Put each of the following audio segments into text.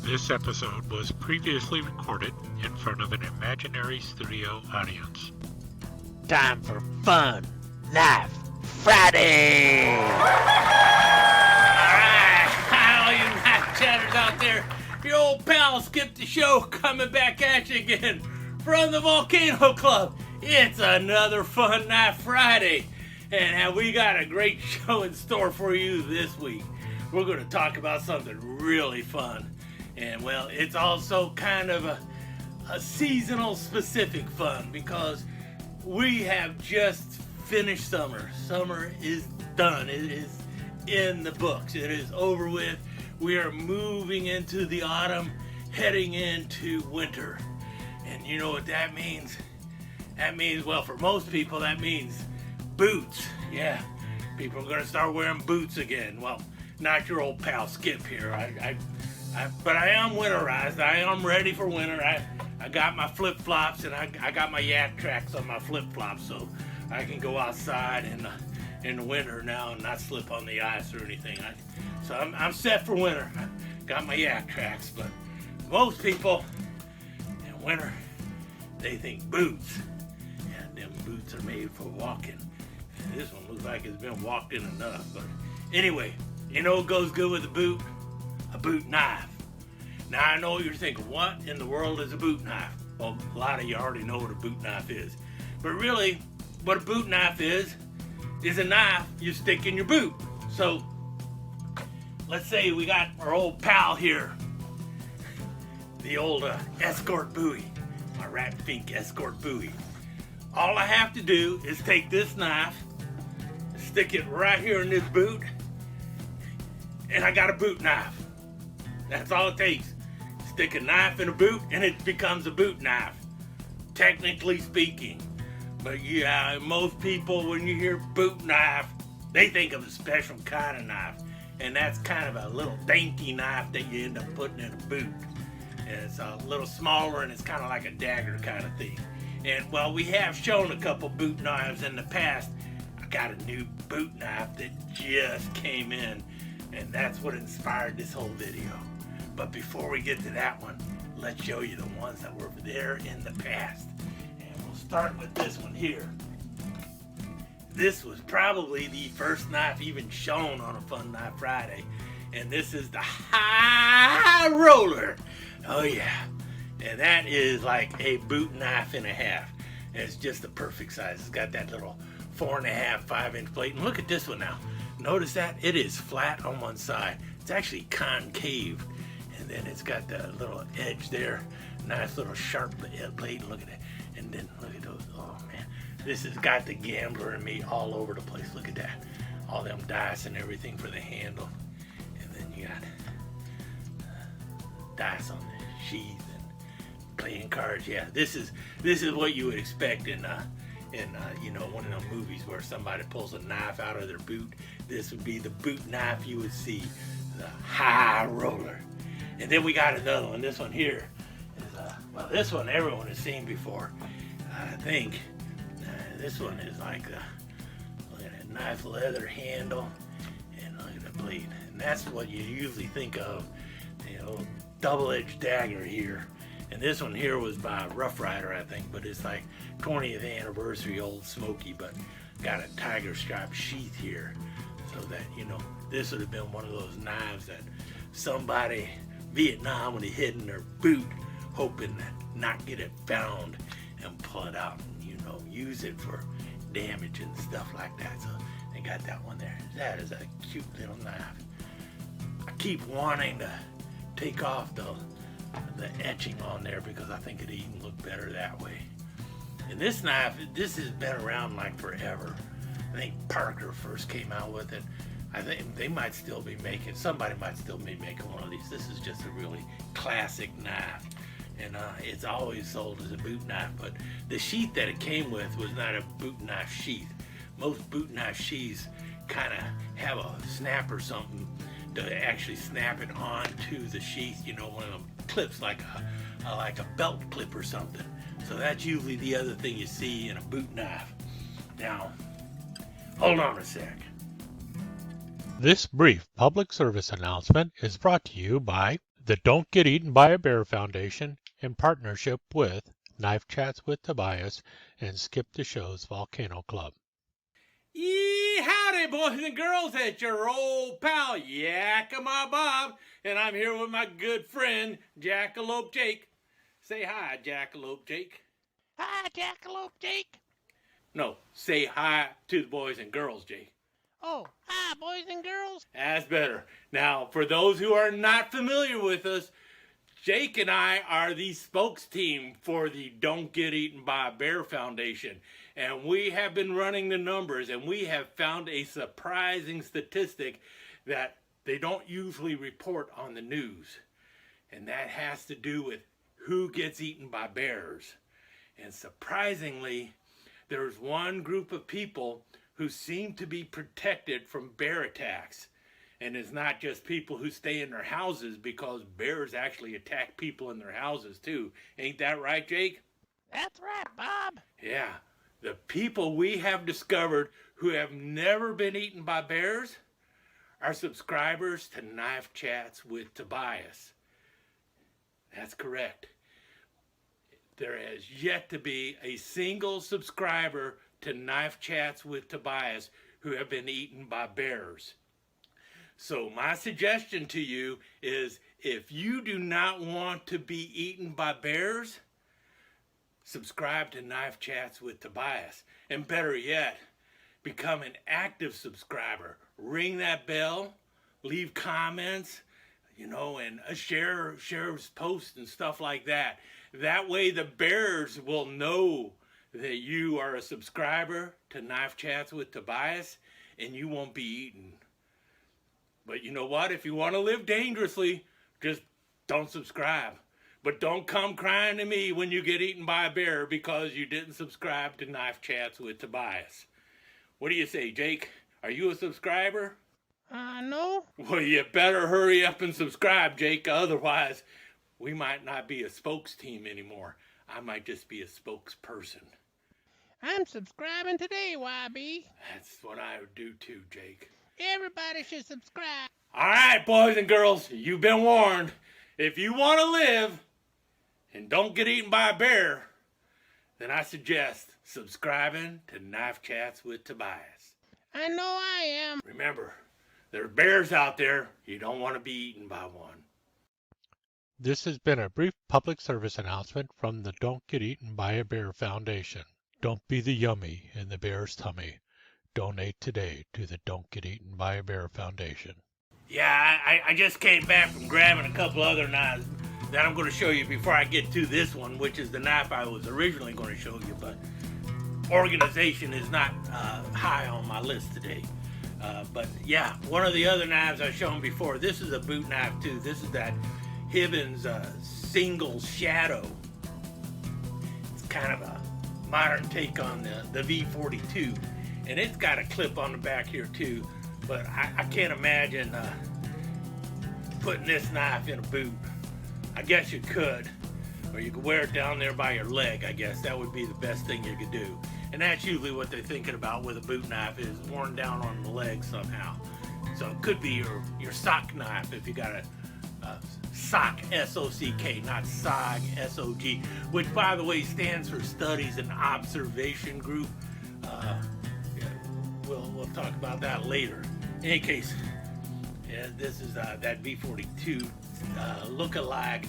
This episode was previously recorded in front of an imaginary studio audience. Time for Fun Knife Friday! Alright, hi all you knife chatters out there. Your old pal Skip the Show coming back at you again from the Volcano Club. It's another Fun Knife Friday, and we got a great show in store for you this week. We're going to talk about something really fun. And well, it's also kind of a seasonal specific fun because we have just finished summer. Summer is done. It is in the books. It is over with. We are moving into the autumn, heading into winter. And you know what that means? That means, well, for most people, that means boots. Yeah, people are going to start wearing boots again. Well, not your old pal Skip here. But I am winterized. I am ready for winter. I got my flip-flops and I got my yak tracks on my flip-flops, so I can go outside in the winter now and not slip on the ice or anything. So I'm set for winter. Got my yak tracks, but most people in winter, they think boots. And them boots are made for walking. And this one looks like it's been walked in enough. But anyway, you know what goes good with a boot? A boot knife. Now I know you're thinking, what in the world is a boot knife? Well, a lot of you already know what a boot knife is. But really, what a boot knife is a knife you stick in your boot. So, let's say we got our old pal here, the old escort buoy, my Rattling escort buoy. All I have to do is take this knife, stick it right here in this boot, and I got a boot knife. That's all it takes. Stick a knife in a boot and it becomes a boot knife, technically speaking. But yeah, most people, when you hear boot knife, they think of a special kind of knife. And that's kind of a little dainty knife that you end up putting in a boot. And it's a little smaller and it's kind of like a dagger kind of thing. And while we have shown a couple boot knives in the past, I got a new boot knife that just came in. And that's what inspired this whole video. But before we get to that one, let's show you the ones that were there in the past. And we'll start with this one here. This was probably the first knife even shown on a Fun Knife Friday. And this is the High Roller. Oh yeah. And that is like a boot knife and a half. And it's just the perfect size. It's got that little 4.5, 5-inch blade. And look at this one now. Notice that it is flat on one side. It's actually concave. And then it's got the little edge there. Nice little sharp blade. Look at it. And then look at those. Oh man. This has got the gambler in me all over the place. Look at that. All them dice and everything for the handle. And then you got dice on the sheath and playing cards. Yeah, this is what you would expect in one of them movies where somebody pulls a knife out of their boot. This would be the boot knife you would see, the High Roller. And then we got another one. This one here is, this one everyone has seen before. I think this one is like look at that nice leather handle and look at the blade. And that's what you usually think of, double-edged dagger here. And this one here was by a Rough Rider, I think, but it's like 20th anniversary Old Smoky, but got a tiger stripe sheath here. So that, this would have been one of those knives that somebody, Vietnam, would have hidden their boot, hoping to not get it found and pull it out and, use it for damage and stuff like that. So they got that one there. That is a cute little knife. I keep wanting to take off the etching on there because I think it'd even look better that way. And this knife, this has been around like forever. I think Parker first came out with it. I think they might still be making, somebody might still be making one of these. This is just a really classic knife. And it's always sold as a boot knife, but the sheath that it came with was not a boot knife sheath. Most boot knife sheaths kind of have a snap or something to actually snap it onto the sheath, one of them clips like a belt clip or something. So that's usually the other thing you see in a boot knife. Now, hold on a sec. This brief public service announcement is brought to you by The Don't Get Eaten by a Bear Foundation, in partnership with Knife Chats with Tobias and Skip Deshau's Volcano Club. Yee howdy, boys and girls. It's your old pal Yakima Bob, and I'm here with my good friend Jackalope Jake. Say hi, Jackalope Jake. Hi, Jackalope Jake. No, say hi to the boys and girls, Jake. Oh, hi, boys and girls. That's better. Now, for those who are not familiar with us, Jake and I are the spokes team for the Don't Get Eaten by a Bear Foundation. And we have been running the numbers, and we have found a surprising statistic that they don't usually report on the news. And that has to do with who gets eaten by bears. And surprisingly, there's one group of people who seem to be protected from bear attacks. And it's not just people who stay in their houses, because bears actually attack people in their houses too. Ain't that right, Jake? That's right, Bob. Yeah. The people we have discovered who have never been eaten by bears are subscribers to Knife Chats with Tobias. That's correct. There has yet to be a single subscriber to Knife Chats with Tobias who have been eaten by bears. So my suggestion to you is, if you do not want to be eaten by bears, subscribe to Knife Chats with Tobias. And better yet, become an active subscriber. Ring that bell, leave comments, and share posts and stuff like that. That way the bears will know that you are a subscriber to Knife Chats with Tobias, and you won't be eaten. But you know what? If you want to live dangerously, just don't subscribe. But don't come crying to me when you get eaten by a bear because you didn't subscribe to Knife Chats with Tobias. What do you say, Jake? Are you a subscriber? No. Well, you better hurry up and subscribe, Jake. Otherwise, we might not be a spokes team anymore. I might just be a spokesperson. I'm subscribing today, YB. That's what I would do too, Jake. Everybody should subscribe. All right, boys and girls, you've been warned. If you want to live and don't get eaten by a bear, then I suggest subscribing to Knife Chats with Tobias. I know I am. Remember, there are bears out there. You don't want to be eaten by one. This has been a brief public service announcement from the Don't Get Eaten by a Bear Foundation. Don't be the yummy in the bear's tummy. Donate today to the Don't Get Eaten by a Bear Foundation. Yeah, I just came back from grabbing a couple other knives that I'm going to show you before I get to this one, which is the knife I was originally going to show you, but organization is not high on my list today. But yeah, one of the other knives I've shown before, this is a boot knife too. This is that Hibbins single shadow. It's kind of a modern take on the V42, and it's got a clip on the back here too, but I can't imagine putting this knife in a boot. I guess you could, or you could wear it down there by your leg. I guess that would be the best thing you could do, and that's usually what they're thinking about with a boot knife, is worn down on the leg somehow. So it could be your sock knife if you got a SOC, S-O-C-K, not SOG, S-O-G, which, by the way, stands for Studies and Observation Group. We'll talk about that later. In any case, this is that V42 look-alike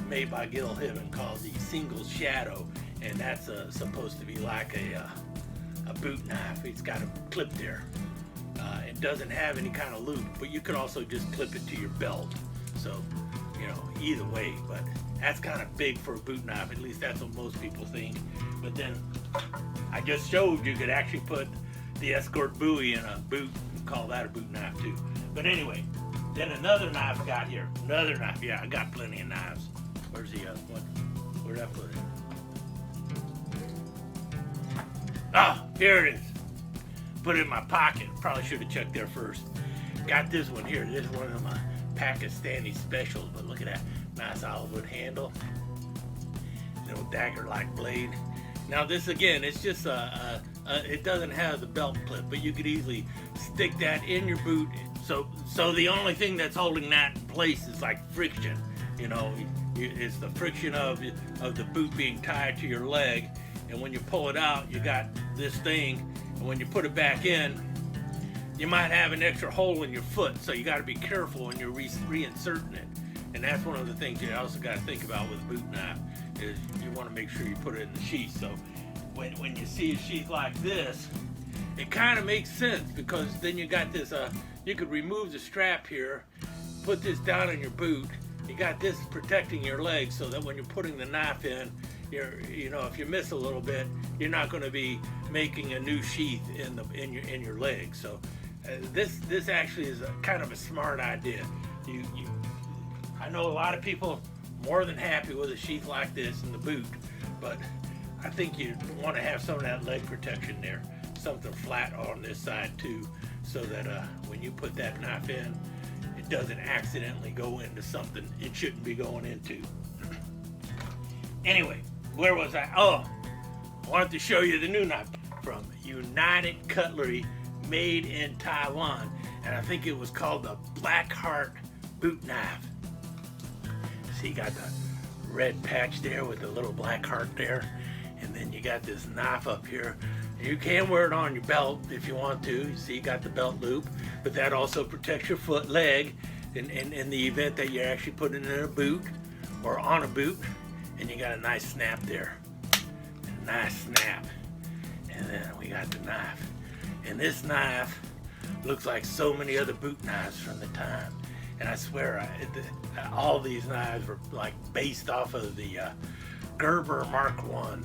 made by Gil Hibben called the Single Shadow, and that's supposed to be like a boot knife. It's got a clip there. It doesn't have any kind of loop, but you could also just clip it to your belt. So, either way, but that's kind of big for a boot knife. At least that's what most people think. But then I just showed you could actually put the escort buoy in a boot and call that a boot knife too. But anyway, then another knife I got here. Another knife. Yeah, I got plenty of knives. Where's the other one? Where'd I put it? Ah, here it is. Put it in my pocket. Probably should have checked there first. Got this one here. This is one of my Pakistani specials, but look at that nice olive wood handle, little dagger-like blade. Now this again, it's just it doesn't have the belt clip, but you could easily stick that in your boot. So the only thing that's holding that in place is like friction, You know, it's the friction of the boot being tied to your leg, and when you pull it out, you got this thing, and when you put it back in, you might have an extra hole in your foot, so you got to be careful when you're reinserting it. And that's one of the things you also got to think about with a boot knife, is you want to make sure you put it in the sheath. So when you see a sheath like this, it kind of makes sense, because then you got this, you could remove the strap here, put this down in your boot, you got this protecting your leg, so that when you're putting the knife in, you know, if you miss a little bit, you're not going to be making a new sheath in your leg. So this actually is kind of a smart idea. I know a lot of people more than happy with a sheath like this in the boot, but I think you want to have some of that leg protection there, something flat on this side too, so that when you put that knife in, it doesn't accidentally go into something it shouldn't be going into. Anyway, where was I? Oh, I wanted to show you the new knife from United Cutlery, made in Taiwan, and I think it was called the Black Heart boot knife. See, you got the red patch there with the little black heart there, and then you got this knife up here. You can wear it on your belt if you want to. You see, you got the belt loop, but that also protects your leg in the event that you're actually putting it in a boot or on a boot. And you got a nice snap there, a nice snap. And then we got the knife. And this knife looks like so many other boot knives from the time. And I swear, all these knives were like based off of the Gerber Mark I.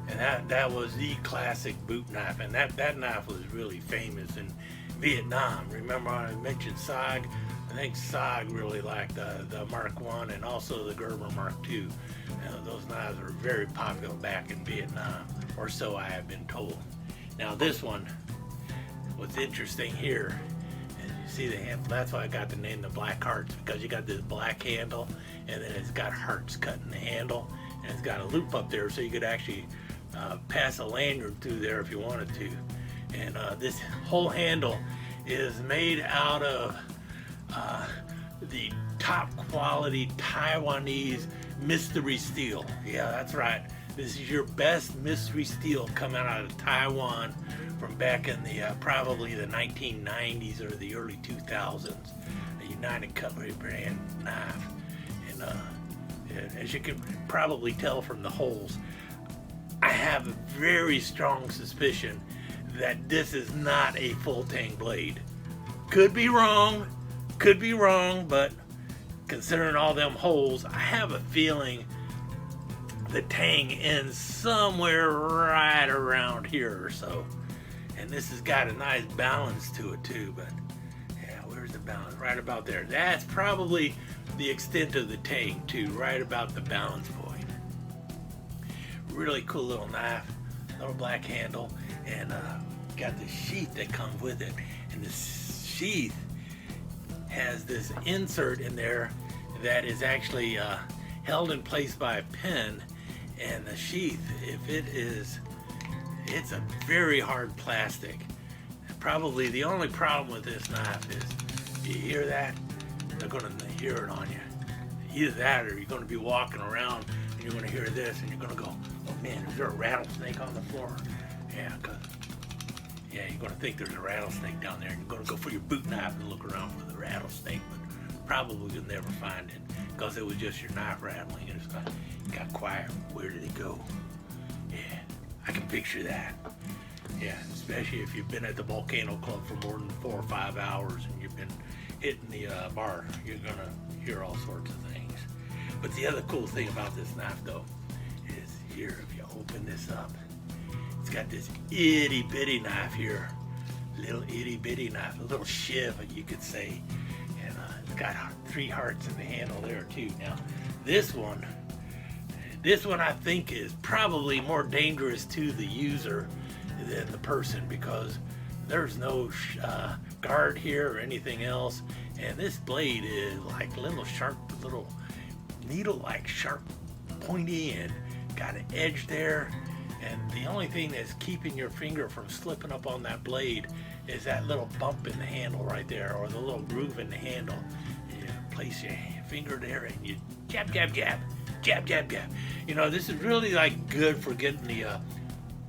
And that was the classic boot knife. And that knife was really famous in Vietnam. Remember I mentioned SOG? I think SOG really liked the Mark I and also the Gerber Mark II. Those knives were very popular back in Vietnam, or so I have been told. Now this one, what's interesting here, is you see the handle. That's why I got the name the Black Hearts, because you got this black handle, and then it's got hearts cut in the handle, and it's got a loop up there, so you could actually pass a lanyard through there if you wanted to. And this whole handle is made out of the top quality Taiwanese mystery steel. Yeah, that's right. This is your best mystery steel coming out of Taiwan from back in the probably the 1990s or the early 2000s. A United Cutlery brand knife. And as you can probably tell from the holes, I have a very strong suspicion that this is not a full tang blade. Could be wrong, but considering all them holes, I have a feeling the tang ends somewhere right around here or so. And this has got a nice balance to it too, but yeah, where's the balance? Right about there. That's probably the extent of the tang too, right about the balance point. Really cool little knife, little black handle, and got the sheath that comes with it. And the sheath has this insert in there that is actually held in place by a pin. And the sheath, it's a very hard plastic. Probably the only problem with this knife is, you hear that? They're gonna hear it on you. Either that, or you're gonna be walking around and you're gonna hear this and you're gonna go, oh man, is there a rattlesnake on the floor? Yeah, you're gonna think there's a rattlesnake down there and you're gonna go for your boot knife and look around for the rattlesnake, but probably you'll never find it because it was just your knife rattling and it got quiet. Where did it go? Yeah, I can picture that. Yeah, especially if you've been at the Volcano Club for more than 4 or 5 hours and you've been hitting the bar, you're gonna hear all sorts of things. But the other cool thing about this knife though is here, if you open this up, it's got this itty bitty knife here, little itty bitty knife, a little shiv you could say, and it's got 3 hearts in the handle there too. Now this one I think is probably more dangerous to the user than the person, because there's no guard here or anything else, and this blade is like little sharp, little needle-like sharp, pointy, and got an edge there. And the only thing that's keeping your finger from slipping up on that blade is that little bump in the handle right there, or the little groove in the handle. You place your finger there and you jab, jab, jab, jab, jab, jab. You know, this is really like good for getting the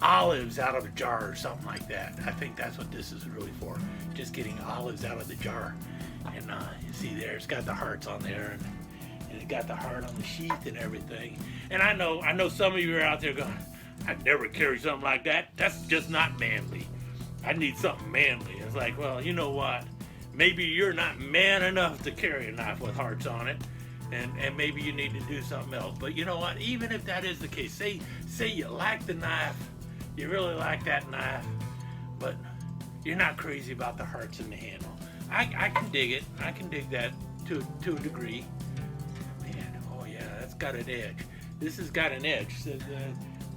olives out of a jar or something like that. I think that's what this is really for, just getting olives out of the jar. And you see there, it's got the hearts on there, and it got the heart on the sheath and everything. And I know some of you are out there going, I'd never carry something like that. That's just not manly. I need something manly. It's like, well, you know what? Maybe you're not man enough to carry a knife with hearts on it, and maybe you need to do something else. But you know what? Even if that is the case, say you like the knife, you really like that knife, but you're not crazy about the hearts in the handle. I can dig it. I can dig that to a degree. Man, oh yeah, that's got an edge. This has got an edge. So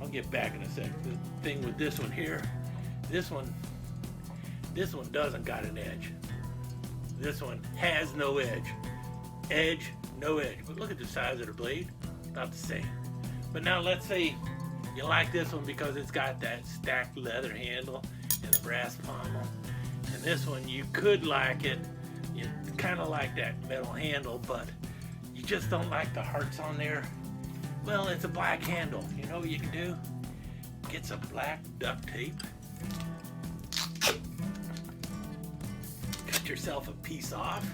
I'll get back in a sec. The thing with this one here, this one doesn't got an edge. This one has no edge. Edge, no edge. But look at the size of the blade, about the same. But now let's say you like this one because it's got that stacked leather handle and the brass pommel. And this one, you could like it. You kind of like that metal handle, but you just don't like the hearts on there. Well, it's a black handle. You know what you can do? Get some black duct tape. Cut yourself a piece off.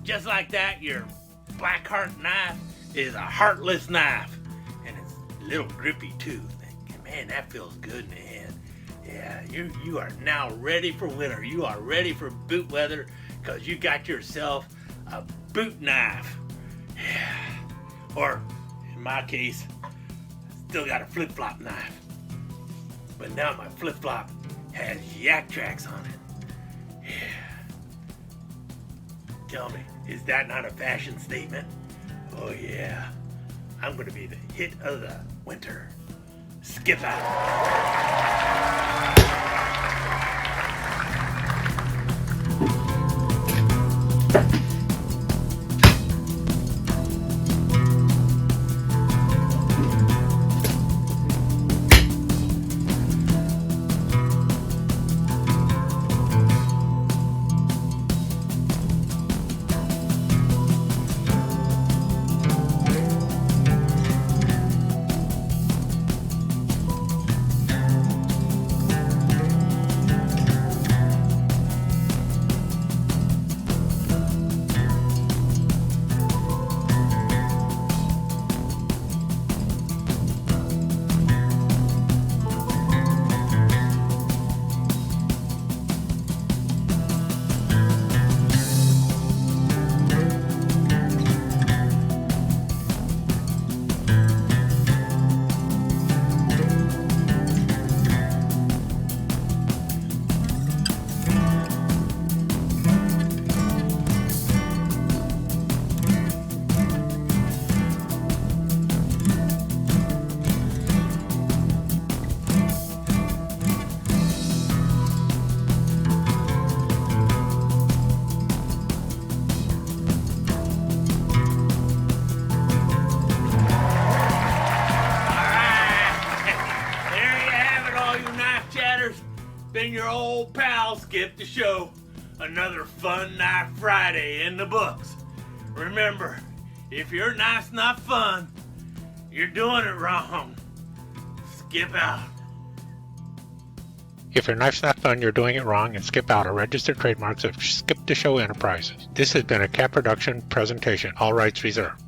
Just like that, your black heart knife is a heartless knife. And it's a little grippy too. Man, that feels good in the hand. Yeah, you are now ready for winter. You are ready for boot weather because you got yourself a boot knife. Yeah. Or, in my case, still got a flip-flop knife. But now my flip-flop has yak tracks on it. Yeah. Tell me, is that not a fashion statement? Oh yeah. I'm going to be the hit of the winter. Skip out. Been your old pal Skip the Show. Another fun knife Friday in the books. Remember, if your knife's not fun, you're doing it wrong. Skip out. If your knife's not fun, you're doing it wrong, and Skip out are registered trademarks of Skip the Show Enterprises. This has been a Cat Production presentation. All rights reserved.